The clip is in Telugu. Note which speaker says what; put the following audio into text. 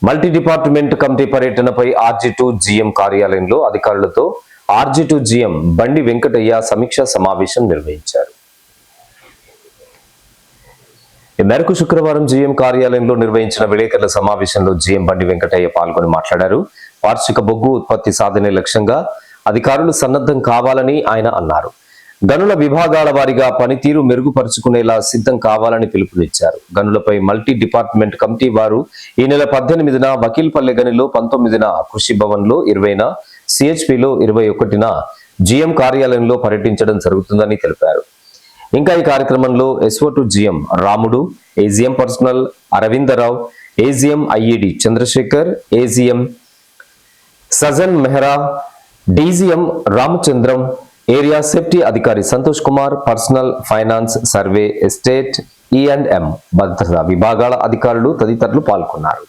Speaker 1: మల్టీ డిపార్ట్మెంట్ కమిటీ పర్యటనపై RG2 GM కార్యాలయంలో అధికారులతో RG2 GM బండి వెంకటయ్య సమీక్షా సమావేశం నిర్వహించారు. ఈ మేరకు శుక్రవారం GM కార్యాలయంలో నిర్వహించిన విలేకరుల సమావేశంలో GM బండి వెంకటయ్య పాల్గొని మాట్లాడారు. వార్షిక బొగ్గు ఉత్పత్తి సాధనే లక్ష్యంగా అధికారులు సన్నద్ధం కావాలని ఆయన అన్నారు. గనుల విభాగాల వారీగా పనితీరు మెరుగుపరుచుకునేలా సిద్ధం కావాలని పిలుపునిచ్చారు. గనులపై మల్టీ డిపార్ట్మెంట్ కమిటీ వారు ఈ నెల 18న వకీల్పల్లె గనిలో, 19న కృషి భవన్లో, 20న CHPలో, 21న GM కార్యాలయంలో పర్యటించడం జరుగుతుందని తెలిపారు. ఇంకా ఈ కార్యక్రమంలో SO2 GM రాముడు, AGM personal Aravind Rao, AGM IED Chandrasekhar, AGM సజన్ Mehra, DGM Ramachandram, area safety అధికారి Santosh Kumar, personal, finance, survey, estate, E&M భద్రతా విభాగాల అధికారులు తదితరులు పాల్గొన్నారు.